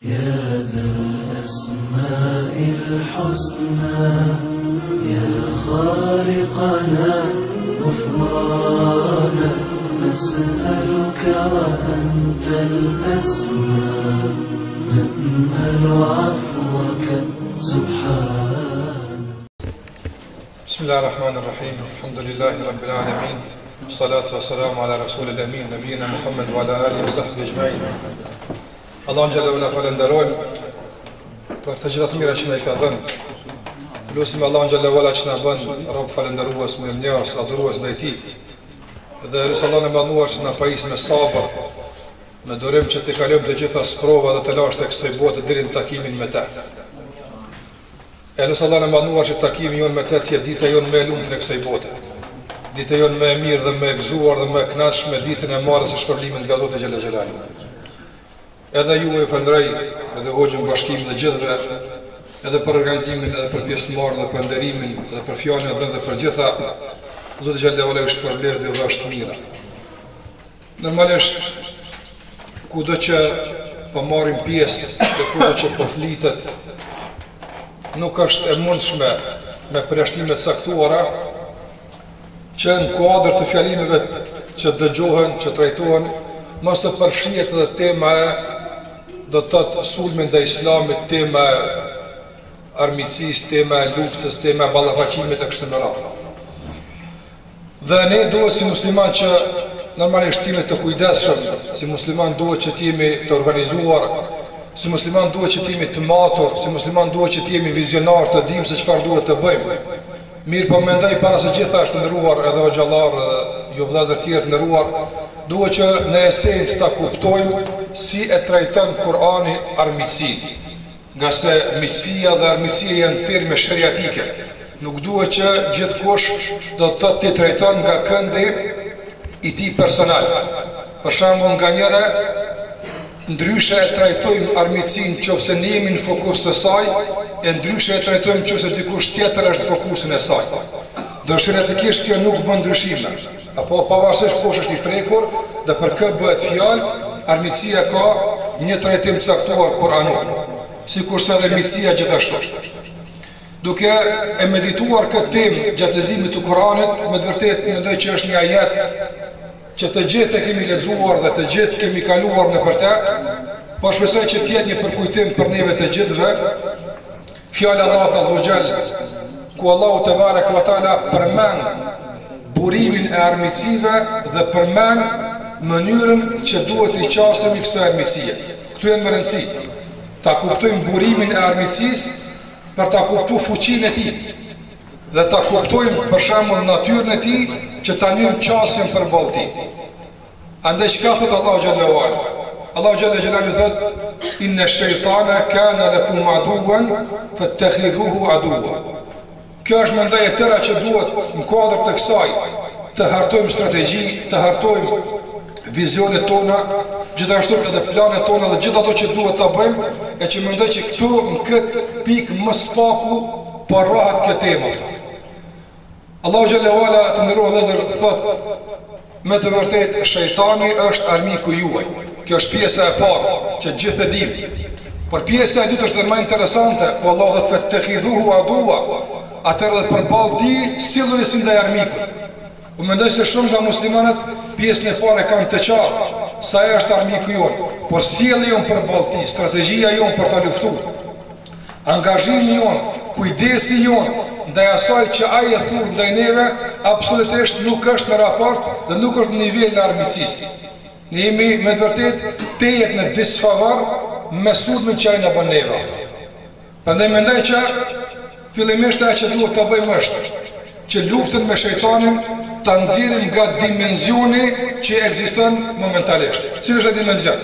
يا ذا الأسماء الحسنى يا خالقنا غفرانا نسألك وأنت الأسمى نأمل عفوك سبحانك. بسم الله الرحمن الرحيم. الحمد لله رب العالمين والصلاة والسلام على رسول الأمين نبينا محمد وعلى آله وصحبه أجمعين. Allah në gjallë vëna falenderojmë për të gjithat mira që në i ka dhenë. Lusim Allah në gjallë vëla që në bënë rabë falenderuas, mirënjohës, adhuruas dhe i ti. Dhe rrisë Allah në manuar që në pajis me sabër, me dorim që të kalim të gjitha sprova dhe të lasht e kësoj botë diri në takimin me te. E lësë Allah në manuar që takimin jonë me te tjetë dita jonë me lumë të në kësoj botë. Dita jonë me mirë dhe me gëzuar dhe me knashme ditën e marës e shpërlimin nga Zotë Gjellë Gjellalu. Edhe ju e falënderoj, edhe hoxhën bashkimin e gjithëve, edhe për organizimin, edhe për pjesëmarrjen, edhe për nderimin, edhe për fjalën e dhënë dhe për gjitha. Zoti xhallahu ala është përmbledh dhe dhasht mira. Normalisht kudo që po marrim pjesë dhe kudo që po flitet, nuk është e mundshme me përjashtime të caktuara që në kuadër të fjalimeve që dëgjohen, që trajtohen, mos të përfshihet edhe tema do të thotë sulmin ndaj Islamit, tema armiqësisë, tema luftës, tema ballafaqimit e kështu me radhë. Dhe ne duhet si musliman që normalisht jemi të kujdesshëm, si musliman duhet që të jemi të organizuar, si musliman duhet që të jemi të matur, si musliman duhet që të jemi vizionar, të dimë se çfarë duhet të bëjmë. Mirë po mendoj para se gjitha është ndëruar edhe xhallar, jo vëllezër të tjerë të ndëruar, duhet që në esencë ta kuptojmë si e trajton Kurani armiqësinë. Nga se miqësia dhe armiqësia janë terme shariatike. Nuk duhet që gjithkush do të thotë ti trajton nga këndi i tij personal. Për shembull, nganjëherë ndryshe e trajtojmë armiqësinë nëse ne jemi në fokus të saj, e ndryshe e trajtojmë nëse dikush tjetër është fokusin e saj. Dëshiratikisht kjo nuk bën ndryshime. Apo pavarësisht kush është i prekur dhe për kë bëhet fjalë, armiqësia ka një trajtim të caktuar kuranor, sikurse edhe miqësia gjithashtu. Duke e medituar këtë temë gjatë leximit të Kuranit, me të vërtetë mendoj që është një ajet që të gjithë e kemi lexuar dhe të gjithë kemi kaluar nëpër të, po shpresoj që të jetë një përkujtim për neve të gjithëve. Fjala e Allahut Azza wa Jall, ku Allahu te barek ve taala përmend burimin e armiqësive dhe përmend mënyrën që duhet i qasemi kësaj armiqësie. Këtu janë më rëndësi. Ta kuptojmë burimin e armiqësisë për ta kuptuar fuqinë e tij. Dhe ta kuptojmë për shembull natyrën e tij që ta njëm qasjen për ballti. Andaj çka thot Allahu xhallahu ala? Allahu xhallahu thot: "Inna ash-shaytana kana lakum aduwan fattakhidhuhu aduwa." Kjo është mendoj e tëra që duhet në kuadër të kësaj të hartojmë strategji, të hartojmë vizionet tona, gjithashtu edhe planet tona dhe gjithë ato që duhet ta bëjmë, e që mendoj që këtu në këtë pikë më spaku po rrohet kjo temë. Allahu xhallahu ala të nderuar vëllezër thot me të vërtetë shejtani është armiku juaj. Kjo është pjesa e parë që gjithë e dimë. Por pjesa e dytë është më interesante, ku Allahu thot fattakhidhuhu aduwa. Atërë dhe përballë ti, silluni si ndaj armikut. U mendoj se shumë nga muslimanët pjesën e parë kanë të qartë, sa ajo është armiku jonë, por sjellja jonë përballë ti, strategjia jonë për ta luftuar, angazhimi jonë, kujdesi jonë ndaj asaj që ai e thurr ndaj neve, absolutisht nuk është në raport dhe nuk është në nivel në armiqësisë. Ne jemi me të vërtetë tejet në disfavor me sulmin që ai na bën neve ato. Prandaj mendoj që fillimisht ajo që duhet ta bëjmë është që luftën me shejtanin ta nxjerrim nga dimensioni që ekziston momentalisht. Cili është ai dimension?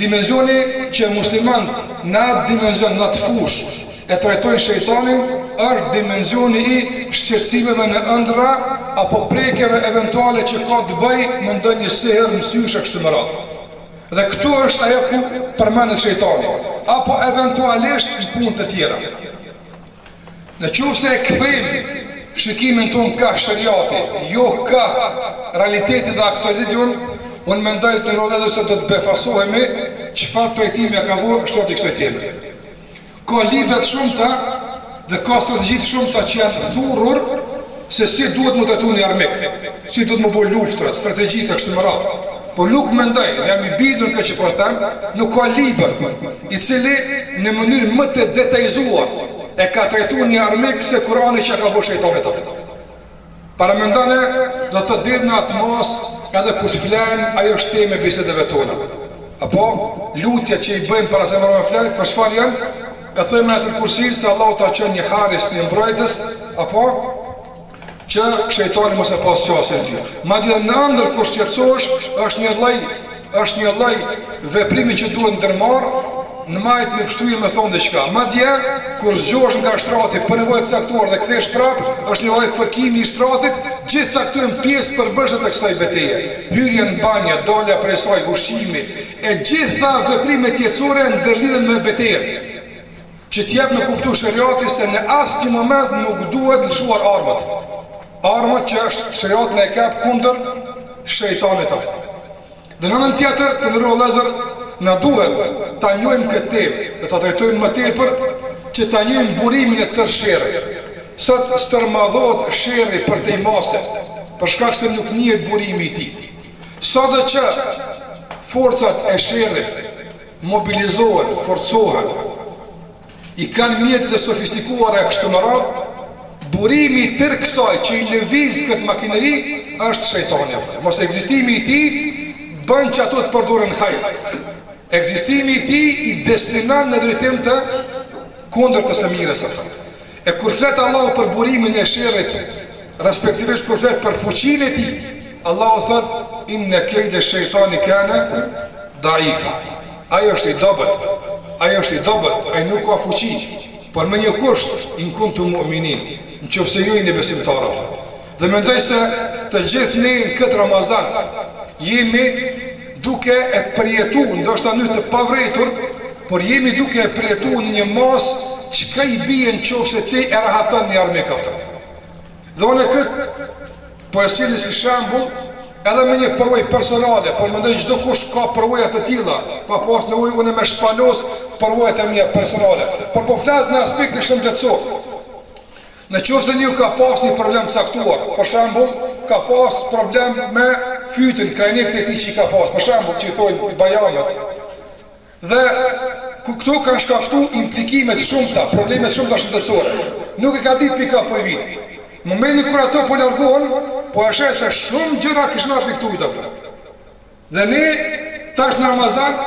Dimensioni që muslimanët në atë dimension, në atë fushë e trajtojnë shejtanin është dimensioni i shqetësimeve në ëndra apo prekjeve eventuale që ka të bëjë me ndonjë seher mësysh kështu me radhë. Dhe këtu është ajo ku përmendet shejtani, apo eventualisht në punë të tjera. Në qoftë e kthejmë shikimin tonë ka shariati, jo ka realiteti dhe aktualiteti jonë, unë mendoj të rrodhë se do të befasohemi çfarë trajtimi ka vënë shteti kësaj teme. Ka libra të shumta dhe ka strategji të shumta që janë thurrur se si duhet më trajtu një armik, si duhet më bëj luftra, strategji të kështu me radhë. Po nuk mendoj, jam I bindur këtë që po them, nuk ka libër I cili në mënyrë më të detajzuar e ka trajtuar një armik se Kurani që ka bërë shejtani atë. Para mendone do të dirë në atë mos edhe kur të flajmë ajo është temë bisedave tona. Apo lutja që I bëjmë para se marrë me flajt, për çfarë janë? E thëmë atë kursil se Allahu ta qenë një haris, një mbrojtës, apo që shejtani mos e pas qasën ty. Madje në ëndër kur shqetësohesh është një lloj veprimi që duhet ndërmarr në majt në pështuje me thonë diçka. Madje kur zgjohesh nga shtrati për nevojë të caktuar dhe kthesh prap, është një lloj fërkimi I shtratit, gjitha këto janë pjesë përbërëse të kësaj betejë. Hyrja në banjë, dalja prej saj, ushqimi, e gjitha veprimet jetësore ndërlidhen me betejën. Që t'jep në kuptu shariati se në asnjë moment nuk duhet lëshuar armat. Armat që është shariat në e kap kundër shejtanit atë. Dhe në anën tjetër, të ndërrohë vëllezër, na duhet ta njohim këtë temë dhe ta trajtojmë më tepër që ta njohim burimin e tërë sherrit. Sot stërmadhohet sherri për te mase, për shkak se nuk njihet burimi I tij. Sado që forcat e sherrit mobilizohen, forcohen, I kanë mjetet e sofistikuara e kështu me radhë, burimi I tërë kësaj që I lëviz këtë makineri është shejtani. Mos ekzistimi I tij bën që ato të përdoren hajër. Ekzistimi I tij I destinon në drejtim të kundër të së mirës atë. E kur flet Allahu për burimin e sherrit, respektivisht kur flet për fuqinë e tij, Allahu thot inna kayda shaytani kana da'ifa. Ai është I dobët. Ai nuk ka fuqi, por me një kusht, in kuntum mu'minin, nëse ju jeni besimtarë. Dhe mendoj se të gjithë ne në këtë Ramazan jemi duke e përjetuar, ndoshta në të pavretur, por jemi duke e përjetuar në një mas çka I bie nëse ti e rahaton një armik atë. Dhe unë këtë po e sjell si shembull edhe me një përvojë personale, por mendoj çdo kush ka përvoja të tilla, pa pas nevojë unë me shpalos përvojat e mia personale, por po flas në aspektin shëndetësor. Në qoftë se një ka pas një problem të caktuar, për shembull, ka pas problem me fytyn, krajnik të tij që I ka pas, për shembull, që I thonë bajamet. Dhe ku këto kanë shkaktuar implikime të shumta, probleme të shumta shëndetësore. Nuk e ka ditë pika po I vit. Në momentin kur ato po largohen, po e sheh se shumë gjëra kishin ardhur këtu ato. Dhe ne tash në Ramazan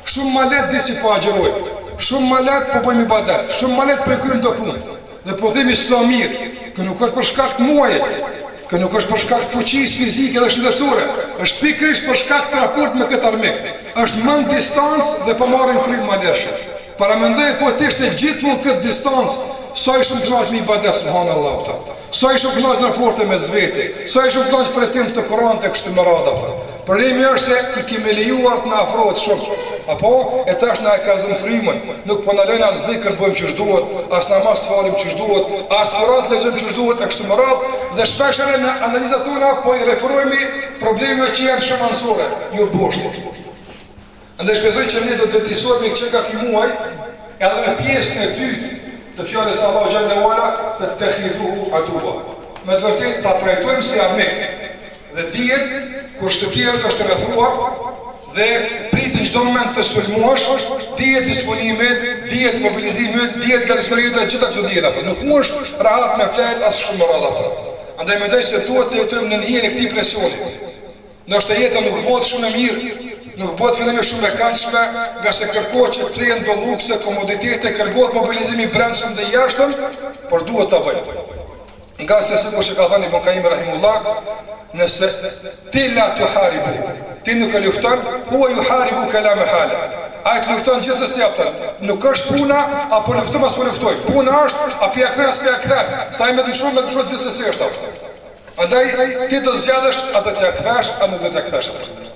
shumë më lehtë disi po agjerojmë. Shumë më lehtë po bëjmë ibadet, shumë më lehtë po I kryejmë do punë. Dhe po themi sa mirë, që nuk është për shkak të muajit, që nuk është për shkak të fuqisë fizike dhe shëndetësore, është pikërisht për shkak të raport me këtë armik. Është më në distancë dhe po marrim frym më lehtë. Para mendoj po të ishte gjithmonë këtë distancë, sa I shumë kënaqur me ibadet subhanallahu ta. Sa I shumë kënaqur në raporte me zveti, sa I shumë kënaqur për tim të Kuranit e kështu me radhë ato. Problemi është se I kemi lejuar të na afrohet shumë. Apo e tash na e ka zënë frymën, nuk po na lënë as dhikr bëjmë ç'është duhet, as namaz falim ç'është duhet, as Kur'an lexojmë ç'është duhet e kështu me radhë, dhe shpesh edhe në analizat tona po I referohemi problemeve që janë shumë anësore, jo boshti. Andaj shpresoj që ne do të vërtesohemi çka ky muaj, edhe me pjesën e dytë të fjalës së Allahu xhallahu ala të tehidhu aduwa. Me të vërtetë ta trajtojmë si armik. Dhe dihet kur shtëpia jote është rrethuar dhe pritet çdo moment të sulmuosh, dihet disponimet, dihet mobilizimet, dihet gatishmëria të gjitha këto dihet apo. Nuk mush rahat me flet as shumë radh ato. Andaj mendoj se duhet të jetojmë në hijen e këtij presioni. Ndoshta jeta nuk bëhet shumë e mirë, nuk bëhet fillimisht shumë e këndshme, nga se kërkohet që të thehen do lukse, komoditete, kërkohet mobilizimi I brendshëm dhe jashtëm, por duhet ta bëjmë. Nga se sikur që ka thënë Ibn Qayyim rahimullah, nëse ti la tuharibu, ti nuk e lufton, huwa yuharibu la mahala. Ai të lufton gjithsesi atë. Nuk është puna apo lufton as po luftoj. Puna është apo ja kthen as po ja kthen. Sa I më të shumë gjithsesi është atë. Andaj ti do zgjadesh atë të ja kthesh apo nuk do të kthesh atë.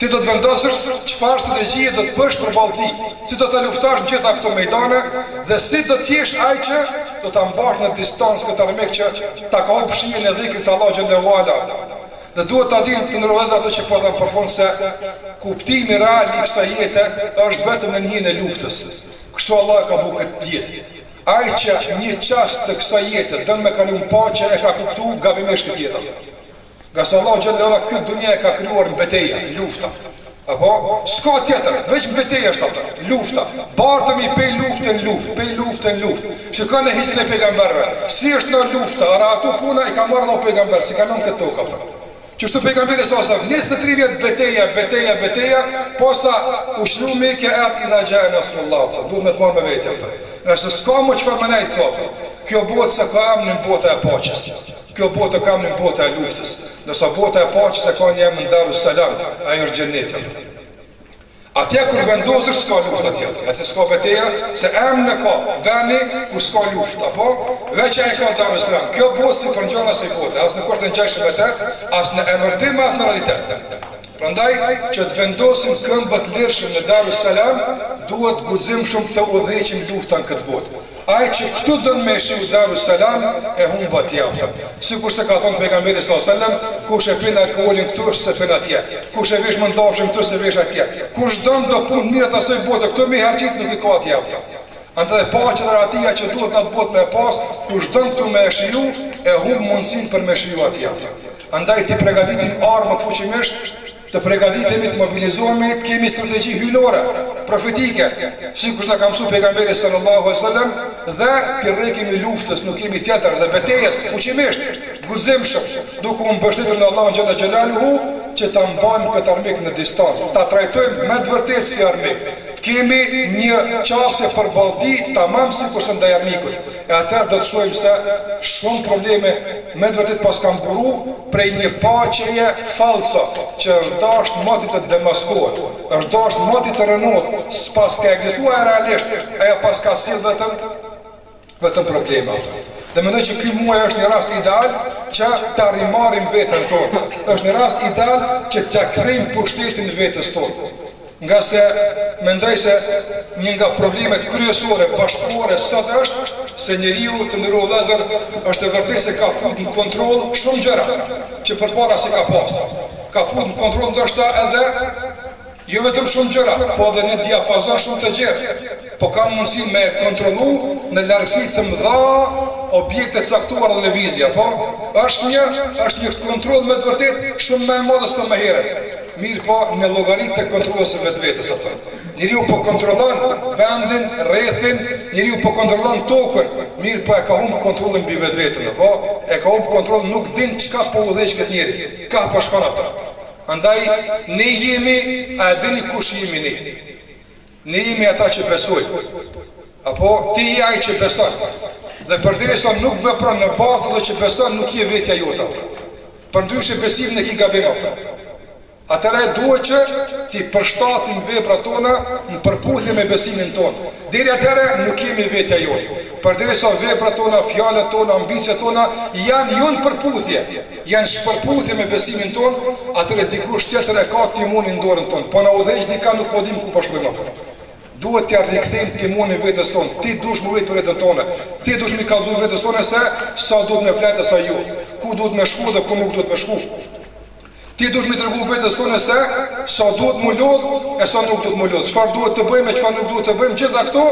Ti do të vendosësh çfarë strategjie do të bësh përballë tij, si do ta luftosh në gjitha këto mejdane dhe si do të jesh ai që do ta mbash në distancë këtë armik që ta ka hapur shijen e dhikrit të Allahu xhallahu ala. Dhe duhet ta dinë të ndërvëzat ato që po them për fund se kuptimi real i kësaj jete është vetëm në njën e luftës. Kështu Allah ka bu këtë jetë. Ai që një çast të kësaj jete don me kalu në paqe e ka kuptuar gabimisht këtë jetë atë. Nga se Allah xhallahu këtë dunjë e ka krijuar në betejë, në lufta. Apo s'ka tjetër, veç betejë është atë, lufta. Bartemi pe luftë. Shikoni hisën e pejgamberëve. Si është në lufta, ara ato puna i ka marrë në pejgamber, si ka nën këtë tokë atë. Qështu pejgamberi s.a.s. 23 vjet beteja, posa ushnu me ke erdh idha jaa nasrullah. Duhet me të marrë me vetja atë. Nëse s'ka më çfarë më nejt atë. Kjo botë se ka emrin bota e paqes. Kjo botë ka emrin bota e luftës. Nëse bota e paqes e ka një emër Darus Salam, ai është xheneti atë. Atje kur vendosër s'ka lufta tjetër, atje s'ka beteja, se emrin e ka veni ku s'ka lufta, apo veç ai ka Darus Salam. Kjo botë si për ngjona se botë, as në kurrë të ngjashme me të, as në emërtim, as në realitet. Prandaj që të vendosim këmbët lirshëm në Darus Salam, duhet guximshëm të udhëheqim luftën këtë botë. Ai që këtu don me shiu Darus Salam e humba tjetër. Sikur se ka thënë pejgamberi sallallahu alajhi wasallam, kush e pin alkoolin këtu është se pin atje. Kush e vesh mendofshëm këtu se vesh atje. Kush don do punë mirë të asoj bote, këtu me harxhit nuk i ka tjetër. Andaj paqja dhe rahatia që duhet në të botë me pas, kush don këtu me shiu e humb mundsinë për me shiu atje. Andaj ti përgatitim armët fuqimisht, të përgatitemi, të mobilizohemi, të kemi strategji hyjnore, profetike, sikur na ka mësuar pejgamberi sallallahu alaihi wasallam, dhe të rrekemi luftës, nuk kemi tjetër dhe betejës fuqimisht, guximshëm, duke u mbështetur në Allahun xhalla xhelaluhu, që ta mbajmë këtë armik në distancë, ta trajtojmë me të vërtetë si armik. Të kemi një qasje për ballti, tamam sikur se ndaj armikut. E atëherë do të shohim se shumë probleme me të vërtetë pas kanë buru prej një paqeje falso, që është dashur moti të demaskohet, është dashur moti të rënohet, s'pas ka ekzistuar realisht, ajo pas ka sill vetëm probleme ato. Dhe mendoj që ky muaj është një rast ideal që ta rimarim veten tonë. Është një rast ideal që t'ia kthejmë pushtetin vetes tonë. Nga se mendoj se një nga problemet kryesore bashkëkohore sot është se njeriu të ndërruar vëllezër është e vërtetë se ka futur në kontroll shumë gjëra që përpara si ka pas. Ka futur në kontroll ndoshta edhe jo vetëm shumë gjëra, po edhe në diapazon shumë të gjerë. Po ka mundësi me kontrollu në largësi të mëdha objekte të caktuara në lëvizje, po është një kontroll me të vërtetë shumë më i madh se më herët. Mirë po në llogaritë të kontrollës së vetvetes atë. Njeriu po kontrollon vendin, rrethin, njeriu po kontrollon tokën, mirë po e ka humb kontrollin mbi vetveten, po e ka humb kontrollin, nuk din çka po udhëheq këtë njeri. Ka po shkon atë. Andaj ne jemi, a dini kush jemi ne? Ne jemi ata që besojnë. Apo ti je ai që beson. Dhe përderisa nuk vepron në bazë ato që beson, nuk je vetja jote atë. Përndryshe besimin e ki gabim atë. Atëra duhet që ti përshtatim veprat tona në përputhje me besimin tonë. Deri atëra nuk kemi vetja jonë. Përderisa veprat tona, fjalët tona, ambicet tona janë jo në përputhje, janë shpërputhje me besimin tonë, atëra dikush tjetër e ka timonin në dorën tonë. Po na udhëheq dika nuk po dim ku po shkojmë atë. Duhet t'ja rikthejmë timonin vetes tonë. Ti dush më vetë për vetën tonë. Ti dush më kallëzu vetes tonë se sa duhet me fletë sa ju. Ku duhet me shku dhe ku nuk duhet me shku. Ti duhet me tregu vetes tonë se sa duhet më lodh e sa nuk duhet më lodh. Çfarë duhet të bëjmë e çfarë nuk duhet të bëjmë, gjitha këto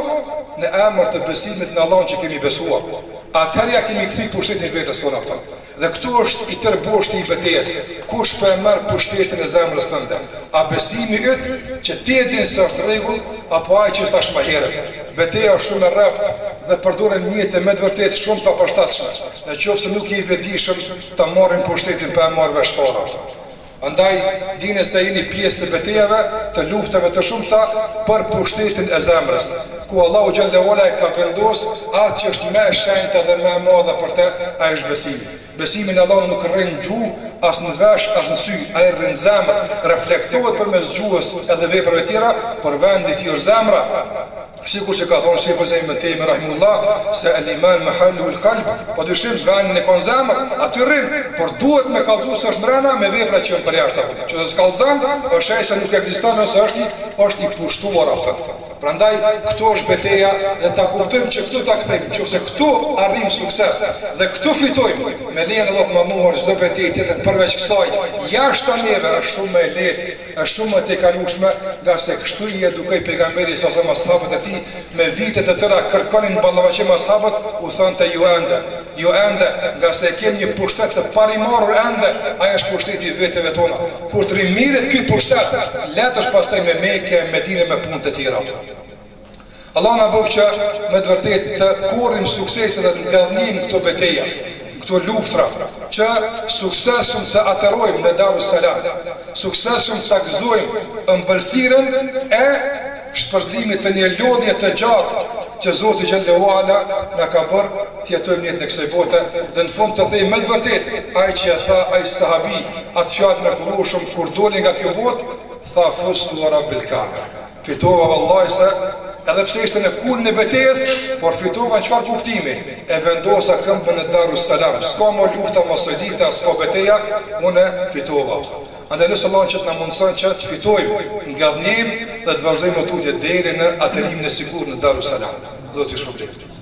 në emër të besimit në Allahun që kemi besuar. Atëherë ja kemi kthy pushtetin vetes tonë atë. Dhe këtu është i tërë boshti i betejës. Kush po e merr pushtetin e zemrës tënde? A besimi yt që ti e din se është rregull apo ai që thash më herët? Beteja është shumë e rreptë dhe përdoren mjete me të vërtetë shumë të përshtatshme. Nëse nuk je i vetëdijshëm ta marrin pushtetin pa e marrë vesh fare atë. Andaj dini se jeni pjesë të betejave, të luftave të shumta për pushtetin e zemrës, ku Allahu xhallahu ala ka vendosur atë që është më e shenjtë dhe më e madhe për të, ai është besimi. Besimi në Allah nuk rrin në gjuhë, as në vesh, as në sy, ai rrin në zemër, reflektohet përmes gjuhës edhe veprave tjera, por vendi i tij është zemra. Sikur që ka thonë Sheikhul Islam Ibn Taymiyah rahimullah se al-iman mahallu al-qalb, po dyshim vendin e kon zemër, aty rrin, por duhet me kallëzu se është mbrana me vepra që janë përjashtë apo. Që s'kallëzon, është ai se nuk ekziston ose është i pushtuar atë. Prandaj këtu është betejë dhe ta kuptojmë që këtu ta kthejmë, nëse këtu arrim sukses dhe këtu fitojmë, me lejen e Allahut mënduar çdo betejë tjetër përveç kësaj, jashtë neve është shumë e lehtë, është shumë e tejkalueshme, nga se kështu I edukoi pejgamberi sa sahabët e tij me vite të tëra kërkonin ballavaçim ashabët, u thonte ju ende, nga se kemi një pushtet të parimarrur ende, ajo është pushteti I vetëve tona. Kur të rimiret ky pushtet, letësh pastaj me Mekë, Medinë me punë të tjera. Allah na bëf që me të vërtet të korrim suksese dhe të ngallnim këto betejë, këto luftra, që suksesshëm të atërojmë në Darus Salam, suksesshëm të gëzojmë ëmbëlsirën e shpërblimit të një lodhje të gjatë që Zoti Xhallahu Ala na ka bërë të jetojmë jetën e kësaj bote, dhe në fund të thejmë me të vërtet, ai që tha ai sahabi atë fjalë mrekullueshëm kur doli nga kjo botë, tha fustu wa rabbil Kaaba. Fitova vallahi se edhe pse ishte në kulmin e betejës, por fitova në çfarë kuptimi? E vendosa këmbën në Darus Salam. S'ka më lufta, mos e dita, s'ka beteja, unë fitova. Andaj nëse Allah që të na mundson që të fitojmë nga dhënim dhe të vazhdojmë tutje deri në atërimin e sigurt në Darus Salam. Zoti ju shpëlbeft.